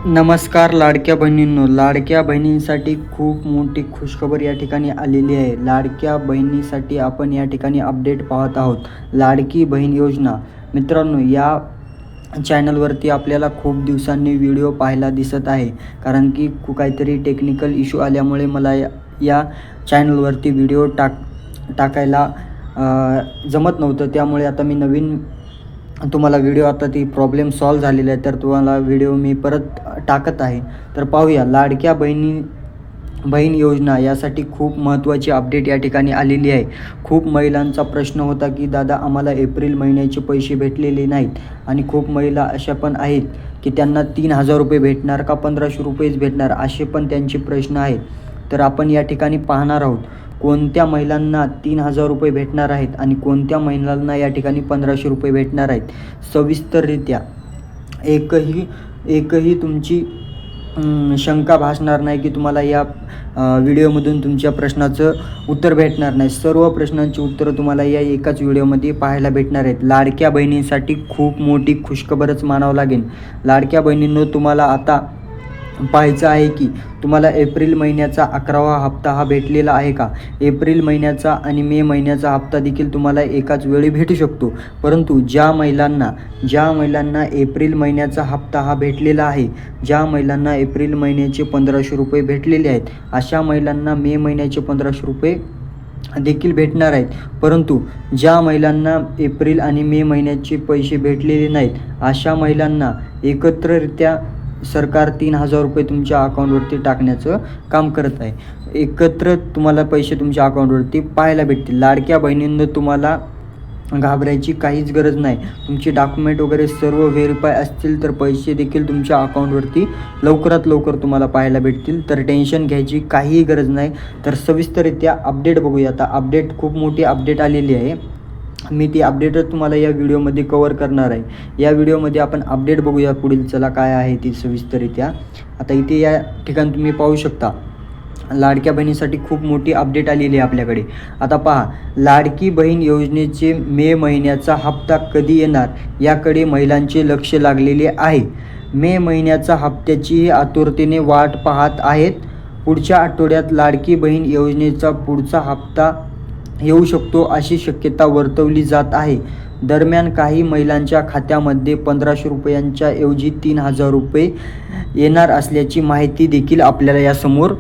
नमस्कार लाडक्या बहिणींनो, लाडक्या बहिणींसाठी खूप मोठी खुशखबर या ठिकाणी आलेली आहे. लाडक्या बहिणीसाठी आपण या ठिकाणी अपडेट पाहत आहोत. लाडकी बहीण योजना. मित्रांनो, या चॅनलवरती आपल्याला खूप दिवसांनी व्हिडिओ पाहायला दिसत आहे, कारण की काहीतरी टेक्निकल इश्यू आल्यामुळे मला या चॅनलवरती व्हिडिओ टाकायला जमत नव्हतं. त्यामुळे आता मी नवीन तुम्हाला व्हिडिओ, आता ती प्रॉब्लेम सॉल्व झालेला आहे, तर तुम्हाला व्हिडिओ मी परत टाकत आहे. तर पाहूया, लाडक्या बहीण योजना यासाठी खूप महत्त्वाची अपडेट या ठिकाणी आलेली आहे. खूप महिलांचा प्रश्न होता की दादा, आम्हाला एप्रिल महिन्याचे पैसे भेटलेले नाहीत, आणि खूप महिला अशा पण आहेत की त्यांना 3,000 रुपये भेटणार का 1,500 रुपयेच भेटणार, असे पण त्यांचे प्रश्न आहेत. तर आपण या ठिकाणी पाहणार आहोत कोणत्या महिलांना 3,000 रुपये भेटणार आहेत आणि कोणत्या महिलांना या ठिकाणी 1,500 रुपये भेटणार आहेत. सविस्तररित्या एकही तुमची शंका भासणार नाही की तुम्हाला या व्हिडिओमधून तुमच्या प्रश्नाचं उत्तर भेटणार नाही. सर्व प्रश्नांची उत्तरं तुम्हाला या एकाच व्हिडिओमध्ये पाहायला भेटणार आहेत. लाडक्या बहिणींसाठी खूप मोठी खुशखबरच मानावं लागेल. लाडक्या बहिणींनो, तुम्हाला आता पाहायचं आहे की तुम्हाला एप्रिल महिन्याचा 11वा हप्ता हा भेटलेला आहे का. एप्रिल महिन्याचा आणि मे महिन्याचा हप्ता देखील तुम्हाला एकाच वेळी भेटू शकतो. परंतु ज्या महिलांना एप्रिल महिन्याचा हप्ता हा भेटलेला आहे, ज्या महिलांना एप्रिल महिन्याचे 1,500 रुपये भेटलेले आहेत, अशा महिलांना मे महिन्याचे 1,500 रुपये देखील भेटणार आहेत. परंतु ज्या महिलांना एप्रिल आणि मे महिन्याचे पैसे भेटलेले नाहीत, अशा महिलांना एकत्ररित्या सरकार 3,000 रुपये तुमच्या अकाउंटवरती टाकण्याचं काम करत आहे. एकत्र तुम्हाला पैसे तुमच्या अकाउंटवरती पाहायला भेटतील. लाडक्या बहिणींनो, तुम्हाला घाबरायची काहीच गरज नाही. तुमचे डॉक्युमेंट वगैरे सर्व व्हेरीफाय असतील तर पैसे देखील तुमच्या अकाउंटवरती लवकरात लवकर तुम्हाला पाहायला भेटतील. तर टेन्शन घ्यायची काहीही गरज नाही. तर सविस्तररित्या अपडेट बघूया. आता अपडेट, खूप मोठी अपडेट आलेली आहे. मी ती अपडेटच तुम्हाला या व्हिडिओमध्ये कवर करणार आहे. या व्हिडिओमध्ये आपण अपडेट बघूया पुढील, चला काय आहे ती सविस्तररित्या. आता इथे या ठिकाणी तुम्ही पाहू शकता, लाडक्या बहिणीसाठी खूप मोठी अपडेट आलेली आहे आपल्याकडे. आता पहा, लाडकी बहीण योजनेचे मे महिन्याचा हप्ता कधी येणार याकडे महिलांचे लक्ष लागलेले आहे. मे महिन्याचा हप्त्याची आतुरतेने वाट पाहत आहेत. पुढच्या आठवड्यात लाडकी बहीण योजनेचा पुढचा हप्ता येऊ शकतो अशी शक्यता वर्तवली जात आहे. दरम्यान काही महिलांच्या खात्यामध्ये 1,500 रुपयांच्या ऐवजी 3,000 रुपये येणार असल्याची माहिती देखील आपल्याला यासमोर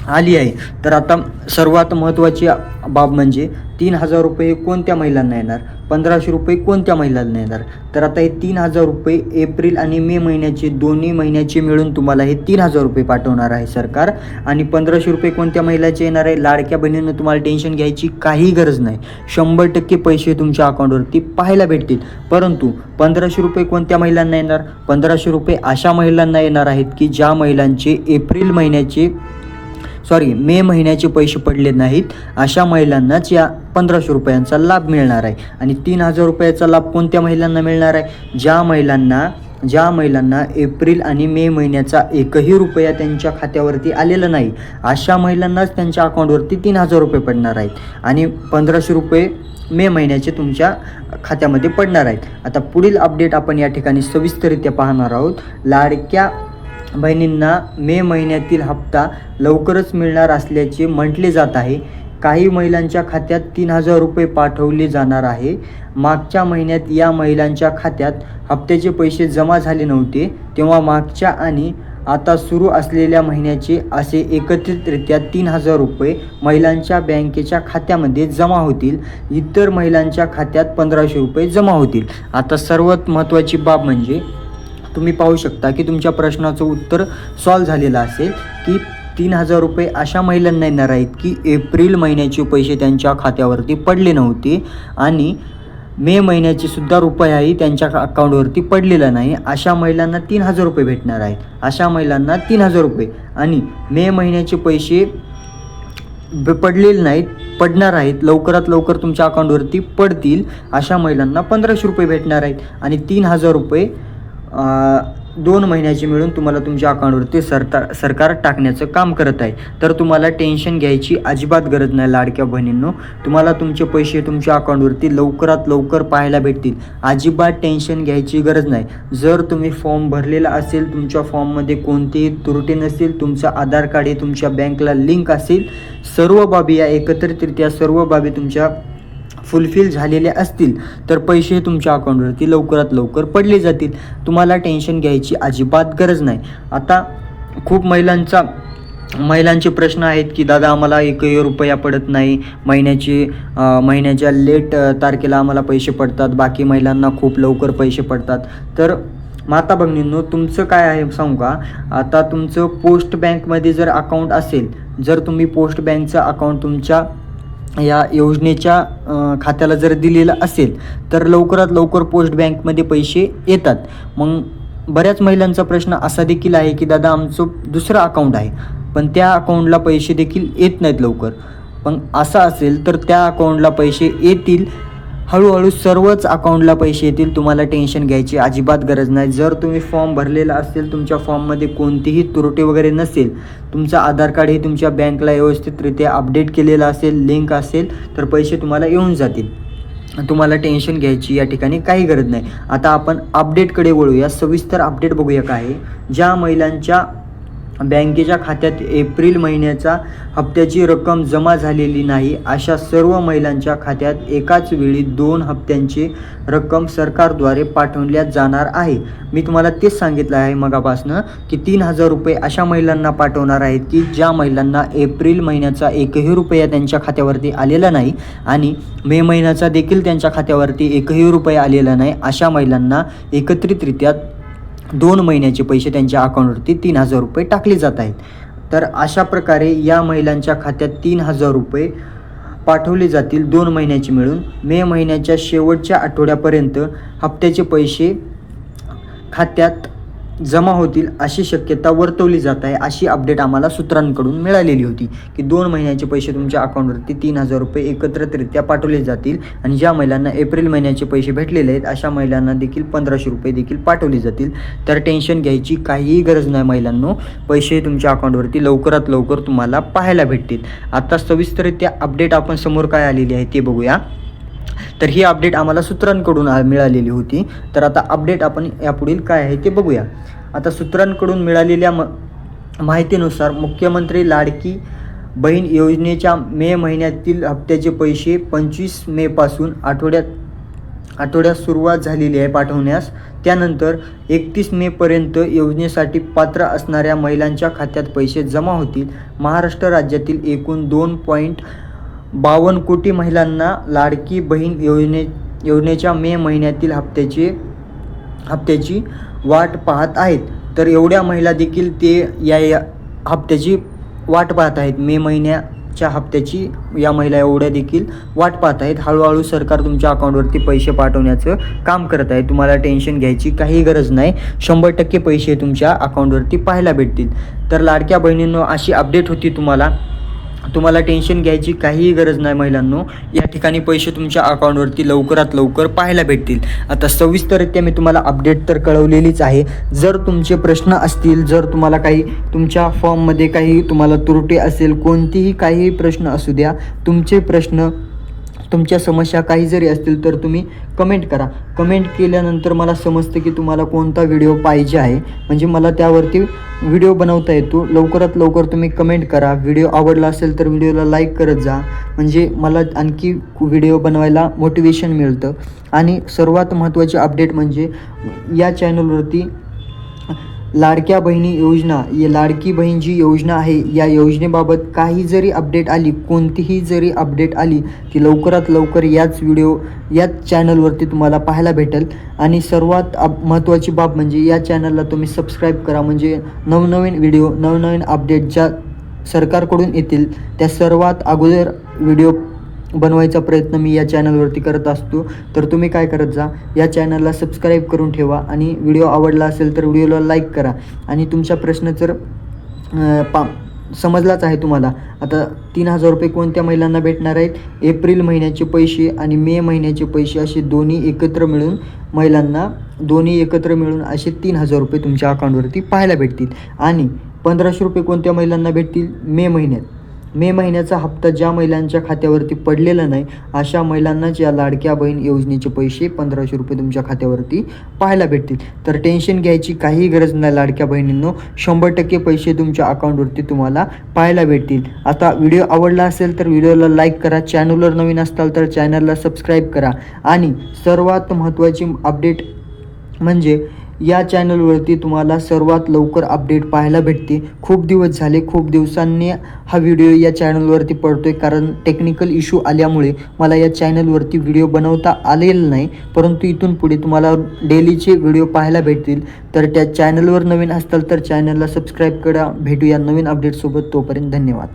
आली आहे. तर आता सर्वात महत्त्वाची बाब म्हणजे 3,000 रुपये कोणत्या महिलांना येणार, 1,500 रुपये कोणत्या महिलांना येणार. तर आता हे 3,000 रुपये एप्रिल आणि मे महिन्याचे, दोन्ही महिन्याचे मिळून तुम्हाला हे 3,000 रुपये पाठवणार आहे सरकार. आणि 1,500 रुपये कोणत्या महिलाचे येणार आहे. लाडक्या बहिणींना तुम्हाला टेन्शन घ्यायची काही गरज नाही. 100% पैसे तुमच्या अकाउंटवरती पाहायला भेटतील. परंतु 1,500 रुपये कोणत्या महिलांना येणार. 1,500 रुपये अशा महिलांना येणार आहेत की ज्या महिलांचे मे महिन्याचे पैसे पडले नाहीत, अशा महिलांनाच या 1,500 रुपयांचा लाभ मिळणार आहे. आणि 3,000 रुपयाचा लाभ कोणत्या महिलांना मिळणार आहे. ज्या महिलांना एप्रिल आणि मे महिन्याचा एकही रुपया त्यांच्या खात्यावरती आलेला नाही, अशा महिलांनाच त्यांच्या अकाउंटवरती 3,000 रुपये पडणार आहेत आणि 1,500 रुपये मे महिन्याचे तुमच्या खात्यामध्ये पडणार आहेत. आता पुढील अपडेट आपण या ठिकाणी सविस्तररित्या पाहणार आहोत. लाडक्या बहिणींना मे महिन्यातील हप्ता लवकरच मिळणार असल्याचे म्हटले जात आहे. काही महिलांच्या खात्यात 3,000 रुपये पाठवले जाणार आहे. मागच्या महिन्यात या महिलांच्या खात्यात हप्त्याचे पैसे जमा झाले नव्हते, तेव्हा मागच्या आणि आता सुरू असलेल्या महिन्याचे असे एकत्रितरित्या 3,000 रुपये महिलांच्या बँकेच्या खात्यामध्ये जमा होतील. इतर महिलांच्या खात्यात 1,500 रुपये जमा होतील. आता सर्वात महत्त्वाची बाब म्हणजे तुम्ही पाहू शकता की तुमच्या प्रश्नाचं उत्तर सॉल्व झालेलं असेल की 3,000 रुपये अशा महिलांना येणार आहेत की एप्रिल महिन्याचे पैसे त्यांच्या खात्यावरती पडले नव्हते आणि मे महिन्याचे सुद्धा रुपयाही त्यांच्या अकाउंटवरती पडलेला नाही. अशा महिलांना 3,000 रुपये भेटणार आहेत. अशा महिलांना 3,000 रुपये आणि मे महिन्याचे पैसे पडलेले नाहीत, पडणार आहेत, लवकरात लवकर तुमच्या अकाउंटवरती पडतील, अशा महिलांना 1,500 रुपये भेटणार आहेत. आणि 3,000 रुपये 2 महिन्याची मिळून तुम्हाला तुमच्या अकाउंटवरती सरकार टाकण्याचं काम करत आहे. तर तुम्हाला टेन्शन घ्यायची अजिबात गरज नाही लाडक्या बहिणींनो. तुम्हाला तुमचे पैसे तुमच्या अकाउंटवरती लवकरात लवकर पाहायला भेटतील. अजिबात टेन्शन घ्यायची गरज नाही. जर तुम्ही फॉर्म भरलेला असेल, तुमच्या फॉर्ममध्ये कोणतीही त्रुटी नसेल, तुमचं आधार कार्ड हे तुमच्या बँकला लिंक असेल, सर्व बाबी या एकत्रितरित्या सर्व बाबी तुमच्या फुलफिल झालेले असतील, तर पैसे तुमच्या अकाउंटवरती लवकरात लवकर पडले जातील. तुम्हाला टेन्शन घ्यायची अजिबात गरज नाही. आता खूप महिलांचे प्रश्न आहेत की दादा आम्हाला 1 रुपया पडत नाही, महिन्याच्या लेट तारखेला आम्हाला पैसे पडतात, बाकी महिलांना खूप लवकर पैसे पडतात. तर माता भगिनींनो, तुमचं काय आहे सांगू का? आता तुमचं पोस्ट बँकमध्ये जर अकाउंट असेल, जर तुम्ही पोस्ट बँकचं अकाउंट तुमच्या या योजनेच्या खात्याला जर दिलेलं असेल, तर लवकरात लवकर पोस्ट बँकमध्ये पैसे येतात. मग बऱ्याच महिलांचा प्रश्न असा देखील आहे की दादा आमचं दुसरं अकाउंट आहे, पण त्या अकाउंटला पैसे देखील येत नाहीत लवकर. पण असं असेल तर त्या अकाउंटला पैसे येतील, हळूहळू सर्वच अकाउंटला पैसे येतील. तुम्हाला टेन्शन घ्यायची अजिबात गरज नाही. जर तुम्ही फॉर्म भरलेला असेल, तुमच्या फॉर्ममध्ये कोणतीही त्रुटी वगैरे नसेल, तुमचं आधार कार्ड हे तुमच्या बँकला व्यवस्थितरित्या अपडेट केलेलं असेल, लिंक असेल, तर पैसे तुम्हाला येऊन जातील. तुम्हाला टेन्शन घ्यायची या ठिकाणी काही गरज नाही. आता आपण अपडेटकडे वळूया. सविस्तर अपडेट बघूया काय आहे. ज्या महिलांच्या बँकेच्या खात्यात एप्रिल महिन्याचा हप्त्याची रक्कम जमा झालेली नाही, अशा सर्व महिलांच्या खात्यात एकाच वेळी 2 हप्त्यांची रक्कम सरकारद्वारे पाठवल्या जाणार आहे. मी तुम्हाला तेच सांगितलं आहे मगापासून की 3,000 रुपये अशा महिलांना पाठवणार आहेत की ज्या महिलांना एप्रिल महिन्याचा 1ही रुपया त्यांच्या खात्यावरती आलेला नाही आणि मे महिन्याचा देखील त्यांच्या खात्यावरती 1ही रुपया आलेला नाही. अशा महिलांना एकत्रितरित्या 2 महिन्याचे पैसे त्यांच्या अकाउंटवरती 3,000 रुपये टाकले जात आहेत. तर अशा प्रकारे या महिलांच्या खात्यात 3,000 रुपये पाठवले जातील 2 महिन्याची मिळून. मे महिन्याच्या शेवटच्या आठवड्यापर्यंत हप्त्याचे पैसे खात्यात जमा होतील अशी शक्यता वर्तवली जात आहे. अशी अपडेट आम्हाला सूत्रांकडून मिळालेली होती की 2 महिन्याचे पैसे तुमच्या अकाउंटवरती 3,000 रुपये एकत्रितरित्या पाठवले जातील आणि ज्या महिलांना एप्रिल महिन्याचे पैसे भेटलेले आहेत अशा महिलांना देखील 1,500 रुपये देखील पाठवले जातील. तर टेन्शन घ्यायची काहीही गरज नाही महिलांनो. पैसे तुमच्या अकाउंटवरती लवकरात लवकर तुम्हाला पाहायला भेटतील. आता सविस्तररित्या अपडेट आपण समोर काय आलेली आहे ते बघूया. तर ही अपडेट आम्हाला सूत्रांकडून मिळालेली होती. तर आता अपडेट आपण यापुढील काय आहे ते बघूया. आता सूत्रांकडून मिळालेल्या माहितीनुसार मुख्यमंत्री लाडकी बहीण योजनेच्या मे महिन्यातील हप्त्याचे पैसे 25 मेपासून आठवड्यात सुरुवात झालेली आहे पाठवण्यास. त्यानंतर 31 मेपर्यंत योजनेसाठी पात्र असणाऱ्या महिलांच्या खात्यात पैसे जमा होतील. महाराष्ट्र राज्यातील एकूण 2.52 कोटी महिलांना लाडकी बहीण योजनेच्या मे महिन्यातील हप्त्याची वाट पाहत आहेत. तर एवढ्या महिला देखील ते या हप्त्याची वाट पाहत आहेत. मे महिन्याच्या हप्त्याची या महिला एवढ्या देखील वाट पाहत आहेत. हळूहळू सरकार तुमच्या अकाउंटवरती पैसे पाठवण्याचं काम करत आहे. तुम्हाला टेन्शन घ्यायची काही गरज नाही. 100% पैसे तुमच्या अकाउंटवरती पाहायला भेटतील. तर लाडक्या बहिणींनो, अशी अपडेट होती. तुम्हाला टेन्शन घ्यायची काहीही गरज नाही महिलांनो. या ठिकाणी पैसे तुमच्या अकाउंटवरती लवकरात लवकर पाहायला भेटतील. आता सविस्तररित्या मी तुम्हाला अपडेट तर कळवलेलीच आहे. जर तुमचे प्रश्न असतील, जर तुम्हाला काही तुमच्या फॉर्ममध्ये काही तुम्हाला त्रुटी असेल, कोणतीही काही प्रश्न असू द्या, तुमचे प्रश्न तुमच्या समस्या काही जरी असतील तर तुम्ही कमेंट करा. कमेंट केल्यानंतर मला समजतं की तुम्हाला कोणता व्हिडिओ पाहिजे आहे, म्हणजे मला त्यावरती व्हिडिओ बनवता येतो. लवकरात लवकर तुम्ही कमेंट करा. व्हिडिओ आवडला असेल तर व्हिडिओला लाईक करत जा, म्हणजे मला आणखी व्हिडिओ बनवायला मोटिवेशन मिळतं. आणि सर्वात महत्त्वाची अपडेट म्हणजे या चॅनलवरती लाडक्या बहिणी योजना, या लाडकी बहीण जी योजना आहे, या योजनेबाबत काही जरी अपडेट आली, कोणतीही जरी अपडेट आली, ती लवकरात लवकर याच चॅनलवरती तुम्हाला पाहायला भेटेल. आणि सर्वात महत्त्वाची बाब म्हणजे या चॅनलला तुम्ही सबस्क्राईब करा, म्हणजे नवनवीन व्हिडिओ, नवनवीन अपडेट ज्या सरकारकडून येतील त्या सर्वात अगोदर व्हिडिओ बनवायचा प्रयत्न मी या चॅनलवरती करत असतो. तर तुम्ही काय करत जा, या चॅनलला सबस्क्राईब करून ठेवा आणि व्हिडिओ आवडला असेल तर व्हिडिओला लाईक करा. आणि तुमचा प्रश्न जर समजलाच आहे तुम्हाला. आता 3,000 रुपये कोणत्या महिलांना भेटणार आहेत? एप्रिल महिन्याचे पैसे आणि मे महिन्याचे पैसे असे दोन्ही एकत्र मिळून महिलांना दोन्ही एकत्र मिळून असे 3,000 रुपये तुमच्या अकाउंटवरती पाहायला भेटतील. आणि 1,500 रुपये कोणत्या महिलांना भेटतील? मे महिन्याचा हप्ता ज्या महिलांच्या खात्यावरती पडलेला नाही अशा महिलांनाच या लाडक्या बहीण योजनेचे पैसे 1,500 रुपये तुमच्या खात्यावरती पाहायला भेटतील. तर टेन्शन घ्यायची काही गरज नाही लाडक्या बहिणींनो, 100% पैसे तुमच्या अकाउंटवरती तुम्हाला पाहायला भेटतील. आता व्हिडिओ आवडला असेल तर व्हिडिओला लाईक करा, चॅनलवर नवीन असाल तर चॅनलला सबस्क्राईब करा. आणि सर्वात महत्त्वाची अपडेट म्हणजे या चॅनलवरती तुम्हाला सर्वात लवकर अपडेट पाहायला भेटते. खूप दिवस झाले, खूप दिवसांनी हा व्हिडिओ या चॅनलवरती पडतो आहे, कारण टेक्निकल इश्यू आल्यामुळे मला या चॅनलवरती व्हिडिओ बनवता आलेला नाही. परंतु इथून पुढे तुम्हाला डेलीचे व्हिडिओ पाहायला भेटतील. तर त्या चॅनलवर नवीन असाल तर चॅनलला सबस्क्राईब करा. भेटूया नवीन अपडेटसोबत. तोपर्यंत धन्यवाद.